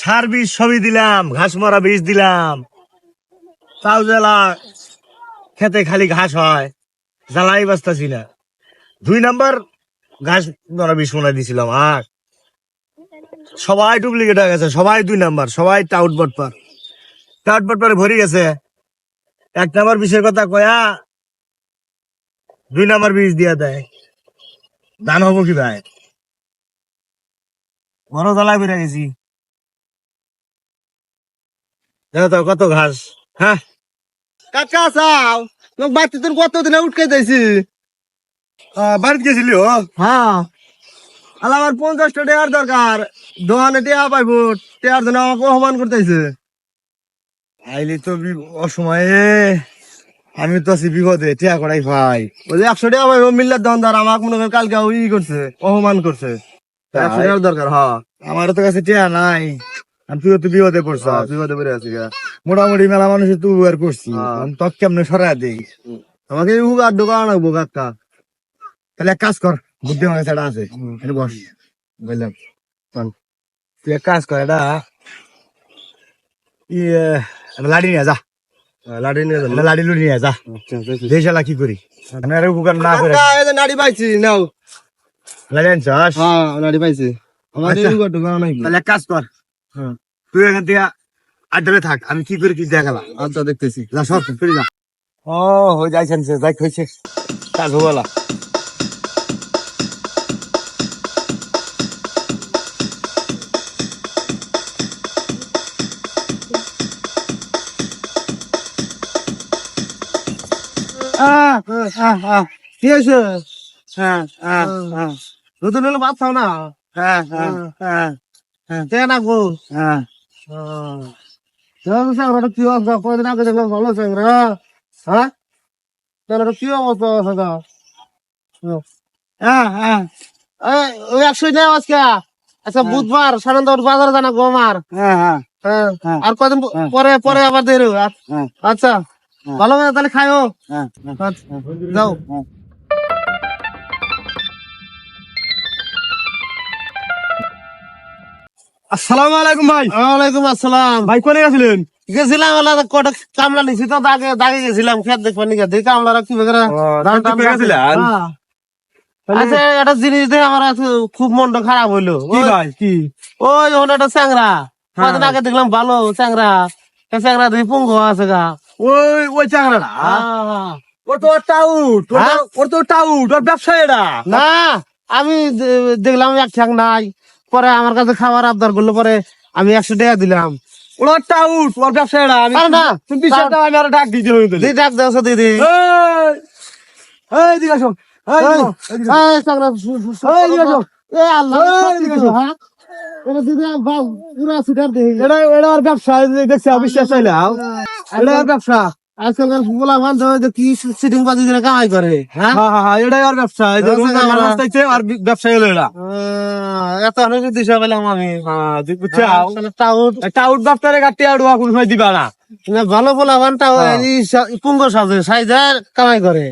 সার বীজ সবই দিলাম, ঘাস মরা বীজ দিলাম, তাও জ্বালা খেতে খালি ঘাস হয়, জ্বালাই বাঁচতাছি না। 2 নাম্বার ঘাস মরা বীজ মনে দিছিলাম, আর সবাই ডুপ্লিকেট হয়ে গেছে, সবাই 2 নাম্বার, সবাই টাউট বটপারে ভরে গেছে। 1 নাম্বার বিষের কথা কয়া 2 নাম্বার বীজ দিয়া দেয়, ধান হবো কি ভাই? বড় জ্বালায় বেড়ে গেছি। দেখো তো কত ঘাস। হ্যাঁ কাকা চাও তোমাকে বাড়িতে তোর কতদিন উঠকে দিয়েছি। বাড়িতে গেছিলি? ও হ্যাঁ আমার 50টা টেয়ার দরকার, দোকানে টেয়া পাইব, টেয়ার জন্য আমাকে অপমান করতেছে। আইলি তো অসময়ে, আমি তো আছি বিপদে, টিয়া করাই ভাই। ওই যে 100 টাকা পাইব মিল্লার দোকানদার আমাকে মনে করে কালকে করছে, অপমান করছে। 100 টাকার দরকার। হ্যাঁ আমারও তো কাছে টিয়া নাই, আমি তুই তো বিপদে পড়ছ। বিপদে পড়ে আছি। মোটামুটি মেলা মানুষ তুই আর করছি, হ্যাঁ। আমি তক কেমনে সরাই দিই। আমাকে হুগার দোকান রাখবো কাকা। তাহলে এক কাজ কর, বুদ্ধি আমার কাছে একটা আছে, এটা বস বললাম। তুই এক কাজ কর, এটা একটা লাড়ি নিয়ে যা, লাড়ি নিয়ে যাবো। একটা লাড়ি লুড়ি নিয়ে যা, দেশালা কি করি আমি আর উপকার না করে। কাকা, এই যে নাড়ি পাইছি নাও। লাড়ি আনছস? হ্যাঁ নাড়ি পাইছি। আমার আচ্ছা। হুগার দোকান নাই। তাহলে এক কাজ কর, তুই এখান থেকে আড্ডালে থাক, আমি কি করে কি দেখালাম। আচ্ছা দেখতেছি। যা সব ফিরে যা। ও হয়ে যাইছেন সে, যাই হয়েছে কাজ হবলা। কি হয়েছে? নতুন হলে ভাত খাও না। কেন গো? কি অবস্থা? কয়দিন আগে দেখলাম ভালো চ্যাংরা। হ্যাঁ কি অবস্থা আছে গা? ওই 100 নেই আজকে। আচ্ছা বুধবার সানন্দর বাজারে জানা গো আমার। আর কদিন পরে পরে আবার দেরি হবে। আচ্ছা ভালো করে তাহলে খাইও। যাও। আসসালামু আলাইকুম ভাই। ওয়ালাইকুম আসসালাম। ভাই কোনে গেছিলেন? গেছিলাম কটা কামলা নিছি তো দাগে গেছিলাম খেত দেখবার নিকে দেখি কামলারা কি বেকার ধান টান গেছিলেন? আচ্ছা একটা জিনিস দেখে আমার আজকে খুব মনটা খারাপ হইলো। কি ভাই কি? ওই ওখানে একটা চ্যাংরা, কদিন আগে দেখলাম ভালো চ্যাংরা, চ্যাংরা দেখি পুঙ্গ আছে গা। ওই চাংড়াটা ওর তো টাউট, ওর তো টাউট, ওর ব্যবসা এটা না আমি দেখলাম এক ঠ্যাং নাই, পরে আমার কাছে খাবার আবদার করলো, পরে আমি 100 টাকা দিলাম। ওর টাউট, ওর ব্যবসা এটা। আমি আরে না তুমি বিশ্বাস দাও, আমি আরো ডাক দিতে হইতো। দিদি ডাক দেওয়া দিদি। এই দিকে আসো, এই দিকে, এই দিকে। এই চ্যাংরা এই দিকে আসো। এ আল্লাহ এই দিকে আসো। হ্যাঁ এটা দিদি পুরা সিটার দেখি। এটা ওর ব্যবসা, দেখছি বিশ্বাস চাইলাম, এটা ওর ব্যবসা। আজকালকার ফুলা বান্ধব যে কি সিটিং বাজি দিয়ে কামাই করে। হ্যাঁ এটাই ওর ব্যবসা। এই যে রোজ আমার রাস্তায় আর ব্যবসা হলো এটা। এত অনেক দিশা পেলাম আমি। তুই বুঝছো টাউট টাউট দপ্তরে গাড়ি আড়ুয়া কোন সময় দিবা না। ভালো পোলা বানটা পুঙ্গ সাজে সাইজার কামাই করে।